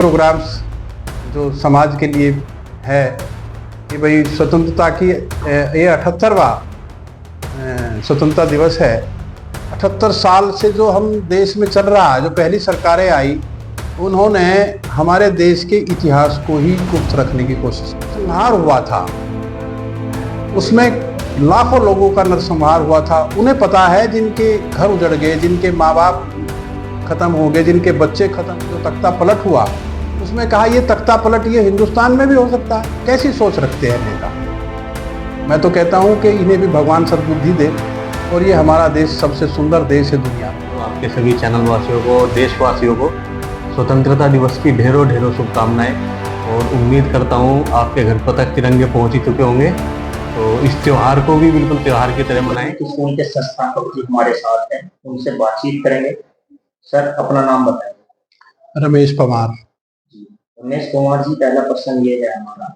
Programmes जो समाज के लिए है कि भाई स्वतंत्रता की ये 78वां स्वतंत्रता दिवस है। 78 साल से जो हम देश में चल रहा है, जो पहली सरकारें आई उन्होंने हमारे देश के इतिहास को ही गुप्त रखने की कोशिश की। संहार हुआ था, उसमें लाखों लोगों का नरसंहार हुआ था। उन्हें पता है जिनके घर उजड़ गए, जिनके माँ बाप खत्म हो गए, जिनके बच्चे खत्म, जो तख्ता पलट हुआ उसमें कहा ये तख्ता पलट ये हिंदुस्तान में भी हो सकता है। कैसी सोच रखते हैं नेता। मैं तो कहता हूं कि इन्हें भी भगवान सद्बुद्धि दे और ये हमारा देश सबसे सुंदर देश है दुनिया में। तो आपके सभी चैनल वासियों को, देशवासियों को स्वतंत्रता दिवस की ढेरों ढेरों शुभकामनाएं और उम्मीद करता हूं आपके घर पर तक तिरंगे पहुंच ही चुके होंगे। तो इस त्योहार को भी बिल्कुल त्योहार की तरह मनाएं। स्कूल के संस्थापक जी हमारे साथ हैं, उनसे बातचीत करेंगे। सर, अपना नाम बताएं। रमेश पवार। रमेश कुमार जी, पहला क्वेश्चन ये है हमारा,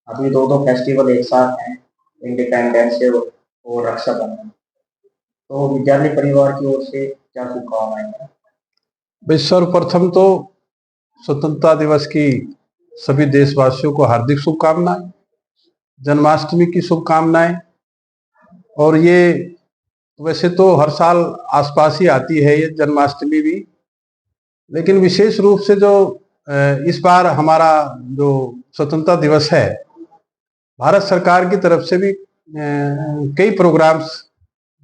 अभी दो फेस्टिवल एक साथ हैं, इंडिपेंडेंस डे और रक्षाबंधन, तो विद्यालय परिवार की ओर से क्या शुभकामनाएं हैं? भाई सर्वप्रथम तो स्वतंत्रता दिवस की सभी देशवासियों को हार्दिक शुभकामनाएं, जन्माष्टमी की शुभकामनाएं। और ये वैसे तो हर साल आसपास ही आती है ये जन्माष्टमी भी, लेकिन विशेष रूप से जो इस बार हमारा जो स्वतंत्रता दिवस है, भारत सरकार की तरफ से भी कई प्रोग्राम्स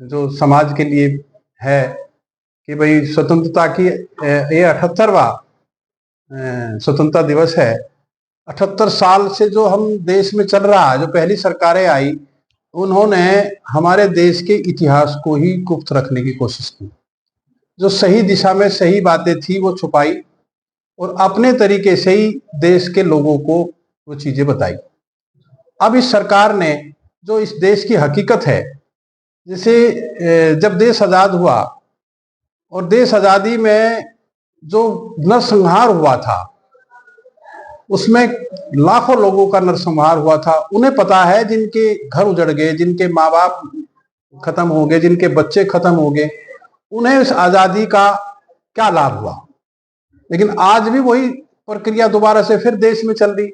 जो समाज के लिए है कि भाई स्वतंत्रता की ये 78वां स्वतंत्रता दिवस है। 78 साल से जो हम देश में चल रहा है, जो पहली सरकारें आई उन्होंने हमारे देश के इतिहास को ही गुप्त रखने की कोशिश की। जो सही दिशा में सही बातें थी वो छुपाई और अपने तरीके से ही देश के लोगों को वो चीजें बताई। अब इस सरकार ने जो इस देश की हकीकत है, जैसे जब देश आजाद हुआ और देश आजादी में जो नरसंहार हुआ था उसमें लाखों लोगों का नरसंहार हुआ था। उन्हें पता है जिनके घर उजड़ गए, जिनके माँ बाप खत्म हो गए, जिनके बच्चे खत्म हो गए, उन्हें इस आजादी का क्या लाभ हुआ। लेकिन आज भी वही प्रक्रिया दोबारा से फिर देश में चल रही।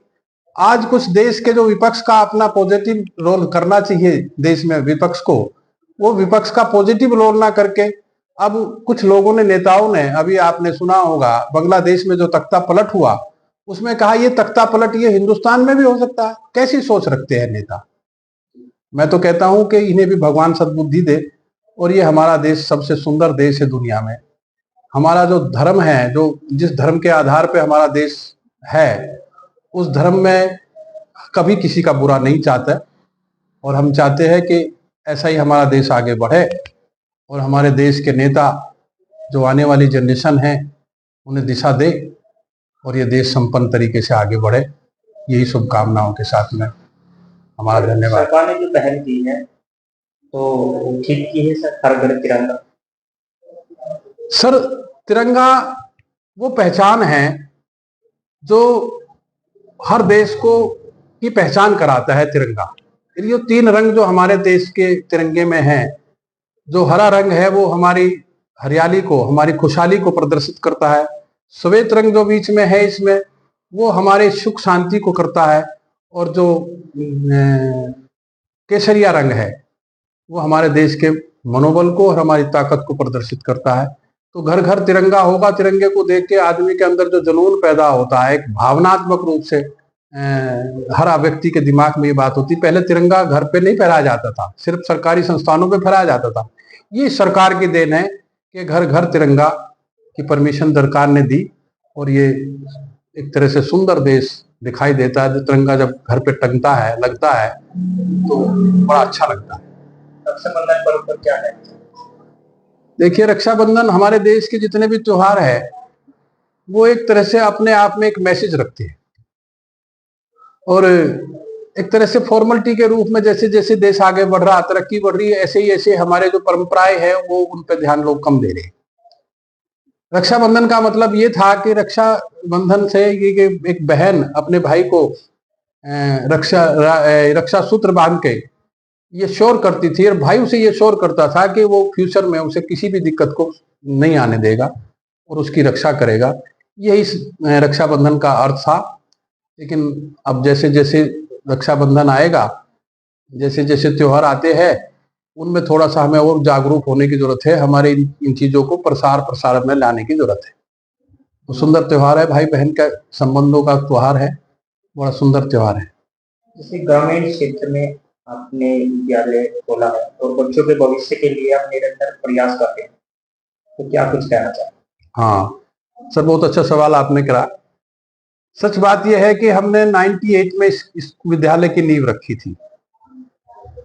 आज कुछ देश के जो विपक्ष का अपना पॉजिटिव रोल करना चाहिए देश में विपक्ष को, वो विपक्ष का पॉजिटिव रोल ना करके अब कुछ लोगों ने, नेताओं ने, अभी आपने सुना होगा बांग्लादेश में जो तख्ता पलट हुआ उसमें कहा ये तख्ता पलट ये हिंदुस्तान में भी हो सकता है। कैसी सोच रखते हैं नेता। मैं तो कहता हूं कि इन्हें भी भगवान सद्बुद्धि दे और ये हमारा देश सबसे सुंदर देश है दुनिया में। हमारा जो धर्म है, जो जिस धर्म के आधार पे हमारा देश है, उस धर्म में कभी किसी का बुरा नहीं चाहता और हम चाहते हैं कि ऐसा ही हमारा देश आगे बढ़े और हमारे देश के नेता जो आने वाली जनरेशन है उन्हें दिशा दे और ये देश संपन्न तरीके से आगे बढ़े। यही शुभकामनाओं के साथ में हमारा धन्यवाद। सरकार ने जो पहल की है तो ठीक की है सर, हर घर तिरंगा। सर, तिरंगा वो पहचान है जो हर देश को की पहचान कराता है तिरंगा। ये 3 रंग जो हमारे देश के तिरंगे में है, जो हरा रंग है वो हमारी हरियाली को, हमारी खुशहाली को प्रदर्शित करता है। श्वेत रंग जो बीच में है इसमें वो हमारे सुख शांति को करता है और जो केसरिया रंग है वो हमारे देश के मनोबल को और हमारी ताकत को प्रदर्शित करता है। तो घर घर तिरंगा होगा। तिरंगे को देख के आदमी के अंदर जो जुनून पैदा होता है, एक भावनात्मक रूप से हर व्यक्ति के दिमाग में ये बात होती। पहले तिरंगा घर पे नहीं फहराया जाता था, सिर्फ सरकारी संस्थानों पे फहराया जाता था। ये सरकार की देन है कि घर घर तिरंगा की परमिशन सरकार ने दी और ये एक तरह से सुंदर देश दिखाई देता है। जो तिरंगा जब घर पे टंगता है, लगता है तो बड़ा अच्छा लगता है। रक्षाबंधन पर्व पर क्या है? देखिए, रक्षाबंधन हमारे देश के जितने भी त्योहार है वो एक तरह से अपने आप में एक मैसेज रखते हैं और एक तरह से फॉर्मेलिटी के रूप में जैसे जैसे देश आगे बढ़ रहा, तरक्की बढ़ रही है, ऐसे ही ऐसे हमारे जो परंपराएं हैं वो उन पर ध्यान लोग कम दे रहे हैं। रक्षाबंधन का मतलब ये था कि रक्षाबंधन से ये एक बहन अपने भाई को रक्षा सूत्र बांध के ये श्योर करती थी और भाई उसे ये श्योर करता था कि वो फ्यूचर में उसे किसी भी दिक्कत को नहीं आने देगा और उसकी रक्षा करेगा। यही रक्षाबंधन का अर्थ था। लेकिन अब जैसे जैसे रक्षाबंधन आएगा, जैसे जैसे त्योहार आते हैं, उनमें थोड़ा सा हमें और जागरूक होने की जरूरत है। हमारे इन चीजों को प्रसार में लाने की जरूरत है। तो सुंदर त्योहार है, भाई बहन का संबंधों का त्योहार है, बड़ा सुंदर त्योहार है। जैसे ग्रामीण क्षेत्र में आपने विद्यालय खोला है और बच्चों के भविष्य के लिए आप निरंतर प्रयास करते हैं, तो क्या कुछ कहना चाहते हैं? हाँ सर, बहुत अच्छा सवाल आपने करा। सच बात यह है कि हमने 98 में इस विद्यालय की नींव रखी थी।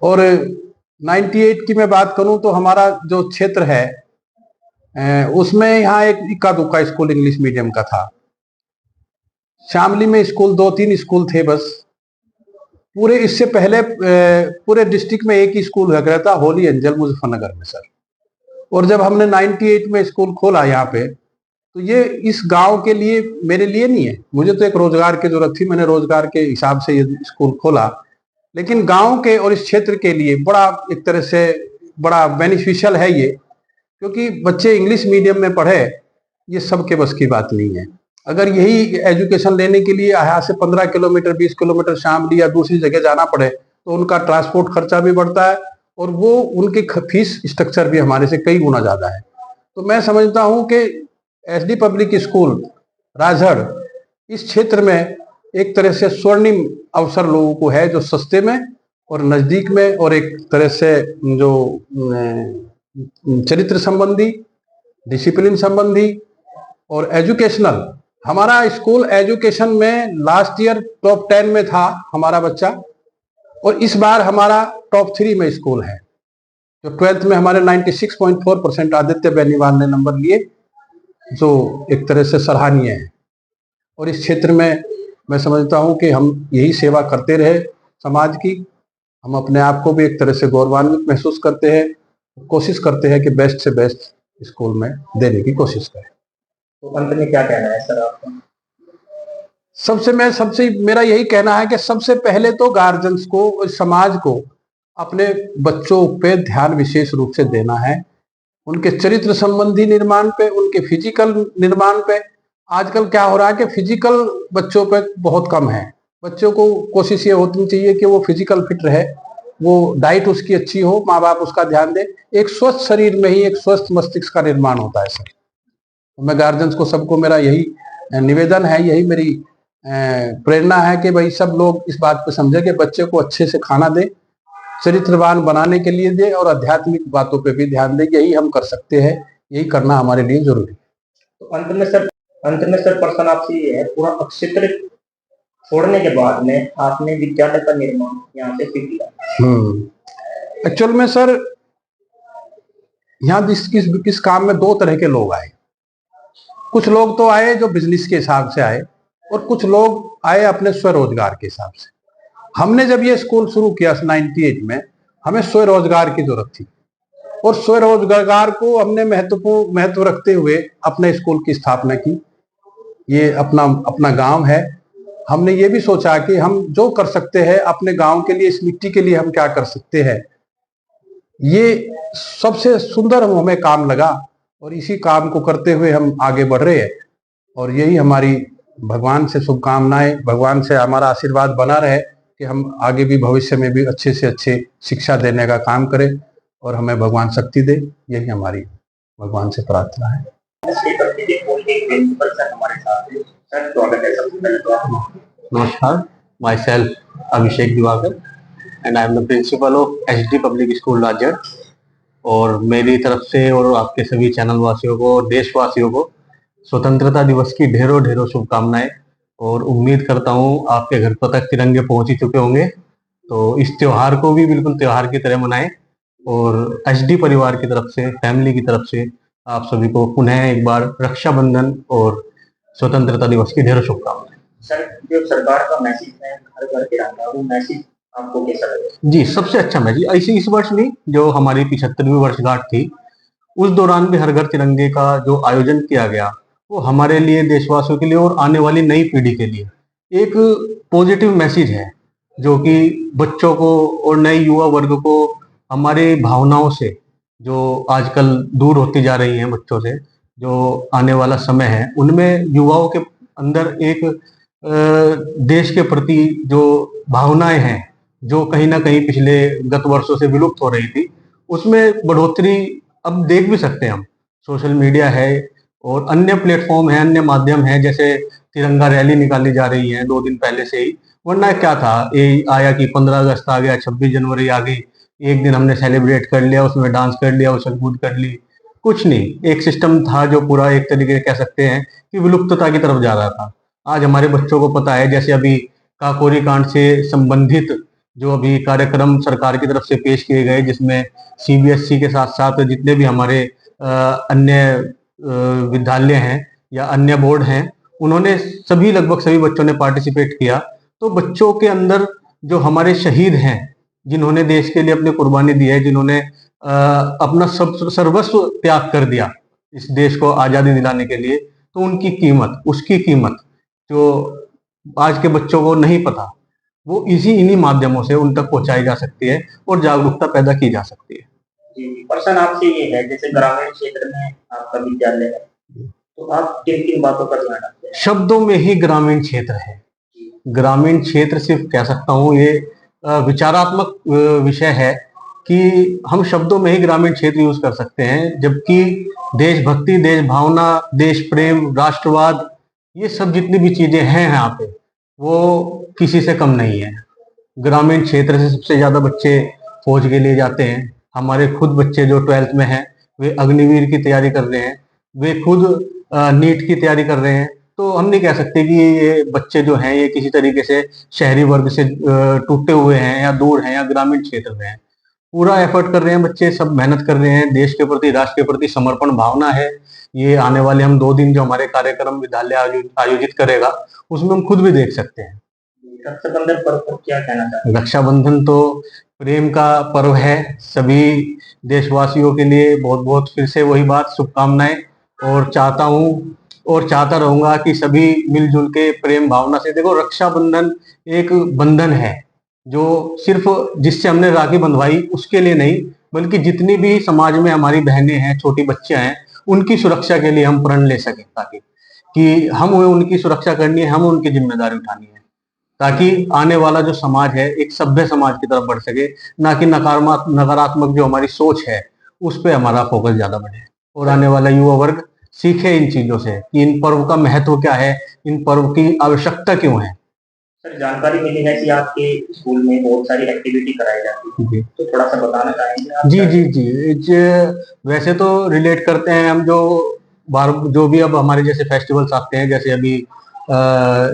और 98 की मैं बात करूं तो हमारा जो क्षेत्र है उसमें यहाँ एक इक्का दुक्का स्कूल इंग्लिश मीडियम का था। शामली में स्कूल, 2-3 स्कूल थे बस। पूरे इससे पहले पूरे डिस्ट्रिक्ट में एक ही स्कूल हुआ करता था, होली एंजल मुजफ्फरनगर में सर। और जब हमने 98 में स्कूल खोला यहाँ पे, तो ये इस गांव के लिए, मेरे लिए नहीं है, मुझे तो एक रोजगार की जरूरत थी, मैंने रोजगार के हिसाब से ये स्कूल खोला। लेकिन गांव के और इस क्षेत्र के लिए बड़ा एक तरह से बड़ा बेनिफिशियल है ये, क्योंकि बच्चे इंग्लिश मीडियम में पढ़े, ये सबके बस की बात नहीं है। अगर यही एजुकेशन लेने के लिए यहाँ से 15 किलोमीटर 20 किलोमीटर शामली या दूसरी जगह जाना पड़े, तो उनका ट्रांसपोर्ट खर्चा भी बढ़ता है और वो उनकी फीस स्ट्रक्चर भी हमारे से कई गुना ज्यादा है। तो मैं समझता हूँ कि एसडी पब्लिक स्कूल राजहड़ इस क्षेत्र में एक तरह से स्वर्णिम अवसर लोगों को है, जो सस्ते में और नजदीक में और एक तरह से जो चरित्र संबंधी, डिसिप्लिन संबंधी और एजुकेशनल। हमारा स्कूल एजुकेशन में लास्ट ईयर टॉप 10 में था हमारा बच्चा, और इस बार हमारा टॉप 3 में स्कूल है। जो 12th में हमारे 96.4% आदित्य बेनीवाल ने नंबर लिए, जो एक तरह से सराहनीय है। और इस क्षेत्र में मैं समझता हूं कि हम यही सेवा करते रहे समाज की। हम अपने आप को भी एक तरह से गौरवान्वित महसूस करते हैं, कोशिश करते हैं कि बेस्ट से बेस्ट स्कूल में देने की कोशिश करें। तो अंत में क्या कहना है सर आपका? सबसे मेरा यही कहना है कि सबसे पहले तो गार्जियंस को और समाज को अपने बच्चों पे ध्यान विशेष रूप से देना है, उनके चरित्र संबंधी निर्माण पे, उनके फिजिकल निर्माण पे। आजकल क्या हो रहा है कि फिजिकल बच्चों पे बहुत कम है। बच्चों को कोशिश ये होनी चाहिए कि वो फिजिकल फिट रहे, वो डाइट उसकी अच्छी हो, माँ बाप उसका ध्यान दे। एक स्वस्थ शरीर में ही एक स्वस्थ मस्तिष्क का निर्माण होता है सर। मैं गार्जियंस को सबको मेरा यही निवेदन है, यही मेरी प्रेरणा है कि भाई सब लोग इस बात पे समझे कि बच्चे को अच्छे से खाना दे, चरित्रवान बनाने के लिए दे और आध्यात्मिक बातों पे भी ध्यान दे। यही हम कर सकते हैं, यही करना हमारे लिए जरूरी है। तो अंत में सर प्रश्न आपसे ये है, पूरा क्षेत्र छोड़ने के बाद में आपने विद्यालय का निर्माण यहाँ पे क्यों किया? एक्चुअल में सर यहाँ किस काम में 2 तरह के लोग आए। कुछ लोग तो आए जो बिजनेस के हिसाब से आए, और कुछ लोग आए अपने स्वरोजगार के हिसाब से। हमने जब ये स्कूल शुरू किया 98 में, हमें स्वरोजगार की जरूरत थी, और स्वरोजगार को हमने महत्व रखते हुए अपने स्कूल की स्थापना की। ये अपना गांव है। हमने ये भी सोचा कि हम जो कर सकते हैं अपने गांव के लिए, इस मिट्टी के लिए हम क्या कर सकते हैं। ये सबसे सुंदर हमें काम लगा, और इसी काम को करते हुए हम आगे बढ़ रहे हैं। और यही हमारी भगवान से शुभकामनाएं, भगवान से हमारा आशीर्वाद बना रहे कि हम आगे भी भविष्य में भी अच्छे से अच्छे शिक्षा देने का काम करें, और हमें भगवान शक्ति दे। यही हमारी भगवान से प्रार्थना है। नमस्कार, myself Abhishek Diwakar and I am the principal of HD public school Rajhad. और मेरी तरफ से और आपके सभी चैनल वासियों को, देशवासियों को स्वतंत्रता दिवस की ढेरों ढेरों शुभकामनाएं। और उम्मीद करता हूँ आपके घर पर तक तिरंगे पहुंच ही चुके होंगे, तो इस त्योहार को भी बिल्कुल त्योहार की तरह मनाएं। और एचडी परिवार की तरफ से, फैमिली की तरफ से आप सभी को पुनः एक बार रक्षाबंधन और स्वतंत्रता दिवस की ढेरों शुभकामनाएं। सर, जो सरकार का मैसेज है घर घर तिरंगा, वो मैसेज आपको कैसा लगा? जी, सबसे अच्छा मैसेज। ऐसे इस वर्ष भी जो हमारी 75वीं वर्षगांठ थी, उस दौरान भी हर घर तिरंगे का जो आयोजन किया गया, वो हमारे लिए, देशवासियों के लिए और आने वाली नई पीढ़ी के लिए एक पॉजिटिव मैसेज है, जो कि बच्चों को और नए युवा वर्ग को हमारे भावनाओं से, जो आजकल दूर होती जा रही हैं बच्चों से, जो आने वाला समय है उनमें युवाओं के अंदर एक देश के प्रति जो भावनाएं हैं, जो कहीं ना कहीं पिछले गत वर्षों से विलुप्त हो रही थी, उसमें बढ़ोतरी अब देख भी सकते हैं हम। सोशल मीडिया है और अन्य प्लेटफॉर्म है, अन्य माध्यम है, जैसे तिरंगा रैली निकाली जा रही है 2 दिन पहले से ही। वरना क्या था, ये आया कि 15 अगस्त आ गया, 26 जनवरी आ गई, एक दिन हमने सेलिब्रेट कर लिया, उसमें डांस कर लिया, उछल कूद कर ली, कुछ नहीं। एक सिस्टम था जो पूरा एक तरीके से कह सकते हैं कि विलुप्तता की तरफ जा रहा था। आज हमारे बच्चों को पता है, जैसे अभी काकोरी कांड से संबंधित जो अभी कार्यक्रम सरकार की तरफ से पेश किए गए, जिसमें सीबीएसई के साथ साथ जितने भी हमारे अन्य विद्यालय हैं या अन्य बोर्ड हैं, उन्होंने सभी लगभग सभी बच्चों ने पार्टिसिपेट किया। तो बच्चों के अंदर जो हमारे शहीद हैं, जिन्होंने देश के लिए अपनी कुर्बानी दी है, जिन्होंने अपना सब सर्वस्व त्याग कर दिया इस देश को आजादी दिलाने के लिए, तो उनकी कीमत, उसकी कीमत जो आज के बच्चों को नहीं पता, वो इन्हीं माध्यमों से उन तक पहुंचाई जा सकती है और जागरूकता पैदा की जा सकती है। जी, प्रश्न आपसे ये है, जैसे ग्रामीण क्षेत्र में आपका विद्यालय है, तो आप किन किन बातों का ध्यान रखते हैं? शब्दों में ही ग्रामीण क्षेत्र है। ग्रामीण क्षेत्र सिर्फ कह सकता हूँ ये विचारात्मक विषय है कि हम शब्दों में ही ग्रामीण क्षेत्र यूज कर सकते हैं, जबकि देशभक्ति, देश भावना, देश प्रेम, राष्ट्रवाद, ये सब जितनी भी चीजें हैं यहाँ पे, वो किसी से कम नहीं है। ग्रामीण क्षेत्र से सबसे ज्यादा बच्चे फौज के लिए जाते हैं। हमारे खुद बच्चे जो 12th में हैं, वे अग्निवीर की तैयारी कर रहे हैं, वे खुद नीट की तैयारी कर रहे हैं। तो हम नहीं कह सकते कि ये बच्चे जो हैं ये किसी तरीके से शहरी वर्ग से टूटे हुए हैं या दूर हैं या ग्रामीण क्षेत्र में हैं। पूरा एफर्ट कर रहे हैं बच्चे, सब मेहनत कर रहे हैं, देश के प्रति, राष्ट्र के प्रति समर्पण भावना है। ये आने वाले हम 2 दिन जो हमारे कार्यक्रम विद्यालय आयोजित करेगा, उसमें हम खुद भी देख सकते हैं। रक्षाबंधन पर्व पर क्या कहना चाहते हैं? रक्षाबंधन तो प्रेम का पर्व है। सभी देशवासियों के लिए बहुत बहुत फिर से वही बात, शुभकामनाएं। और चाहता हूँ और चाहता रहूंगा कि सभी मिलजुल के प्रेम भावना से, देखो रक्षाबंधन एक बंधन है जो सिर्फ जिससे हमने राखी बंधवाई उसके लिए नहीं, बल्कि जितनी भी समाज में हमारी बहनें हैं, छोटी बच्चियां हैं, उनकी सुरक्षा के लिए हम प्रण ले सकें, ताकि कि हम उनकी सुरक्षा करनी है, हम उनकी जिम्मेदारी उठानी है, ताकि आने वाला जो समाज है एक सभ्य समाज की तरफ बढ़ सके, ना कि नकारात्मक जो हमारी सोच है उस पर हमारा फोकस ज्यादा बढ़े, और आने वाला युवा वर्ग सीखे इन चीजों से कि इन पर्व का महत्व क्या है, इन पर्व की आवश्यकता क्यों है। सर, जानकारी मिली है कि आपके स्कूल में बहुत सारी एक्टिविटी कराई जाती है, तो थोड़ा सा बताना चाहेंगे आप? जी, वैसे तो रिलेट करते हैं हम, जो भी अब हमारे जैसे फेस्टिवल्स आते हैं, जैसे अभी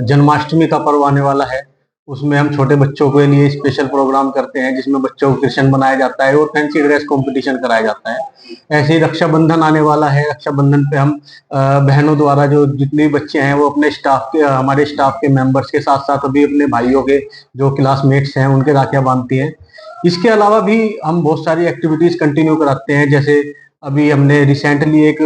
जन्माष्टमी का पर्व आने वाला है, उसमें हम छोटे बच्चों के लिए स्पेशल प्रोग्राम करते हैं, जिसमें बच्चों को कृष्ण बनाया जाता है और फैंसी ड्रेस कंपटीशन कराया जाता है। ऐसे ही रक्षाबंधन आने वाला है। रक्षाबंधन पे हम बहनों द्वारा जो जितने बच्चे हैं वो अपने हमारे स्टाफ के मेंबर्स के साथ साथ अभी अपने भाइयों के जो क्लासमेट्स हैं उनके राखियां बांधती हैं। इसके अलावा भी हम बहुत सारी एक्टिविटीज कंटिन्यू कराते हैं। जैसे अभी हमने रिसेंटली एक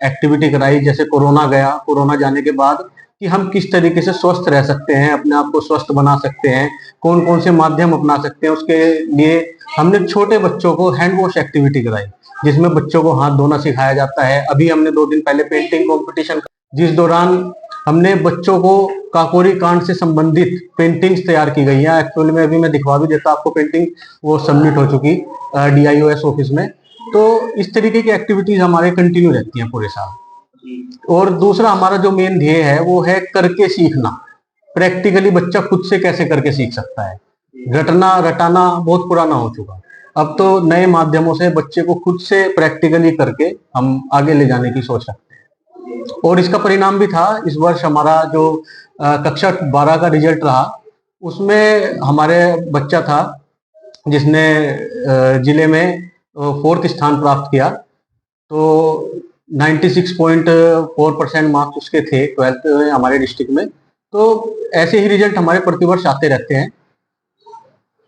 एक्टिविटी कराई, जैसे कोरोना जाने के बाद, कि हम किस तरीके से स्वस्थ रह सकते हैं, अपने आप को स्वस्थ बना सकते हैं, कौन कौन से माध्यम अपना सकते हैं। उसके लिए हमने छोटे बच्चों को हैंड वॉश एक्टिविटी कराई, जिसमें बच्चों को हाथ धोना सिखाया जाता है। अभी हमने 2 दिन पहले पेंटिंग कंपटीशन, जिस दौरान हमने बच्चों को काकोरी कांड से संबंधित पेंटिंग्स तैयार की गई है। एक्चुअली में अभी मैं दिखवा भी देता आपको पेंटिंग, वो सबमिट हो चुकी DIOS ऑफिस में। तो इस तरीके की एक्टिविटीज हमारे कंटिन्यू रहती हैं पूरे साल। और दूसरा हमारा जो मेन ध्येय है वो है करके सीखना। प्रैक्टिकली बच्चा खुद से कैसे करके सीख सकता है। रटाना बहुत पुराना हो चुका, अब तो नए माध्यमों से बच्चे को खुद से प्रैक्टिकली करके हम आगे ले जाने की सोच रखते हैं। और इसका परिणाम भी था, इस वर्ष हमारा जो कक्षा 12 का रिजल्ट रहा, उसमें हमारे बच्चा था जिसने जिले में 4th स्थान प्राप्त किया। तो 96.4% मार्क्स उसके थे 12th में हमारे डिस्ट्रिक्ट में। तो ऐसे ही रिजल्ट हमारे प्रतिवर्ष आते रहते हैं।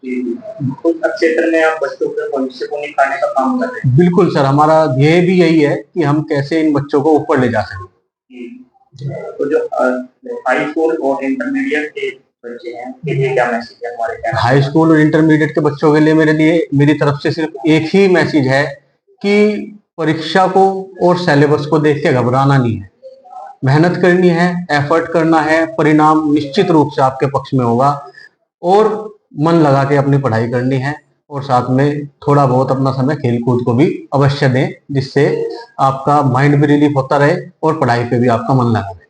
क्षेत्र में आप बच्चों के भविष्य को निखारने का काम कर रहे हैं। बिल्कुल सर, हमारा ध्येय भी यही है कि हम कैसे इन बच्चों को ऊपर ले जा सकें। तो जो हाई स्कूल और इंटरमीडिएट के बच्चे हैं, उनके लिए क्या मैसेज है हमारे? हाई स्कूल और इंटरमीडिएट के बच्चों के लिए मेरी तरफ से सिर्फ एक ही मैसेज है कि परीक्षा को और सिलेबस को देख के घबराना नहीं है, मेहनत करनी है, एफर्ट करना है, परिणाम निश्चित रूप से आपके पक्ष में होगा। और मन लगा के अपनी पढ़ाई करनी है और साथ में थोड़ा बहुत अपना समय खेल कूद को भी अवश्य दें, जिससे आपका माइंड भी रिलीफ होता रहे और पढ़ाई पे भी आपका मन लगा रहे।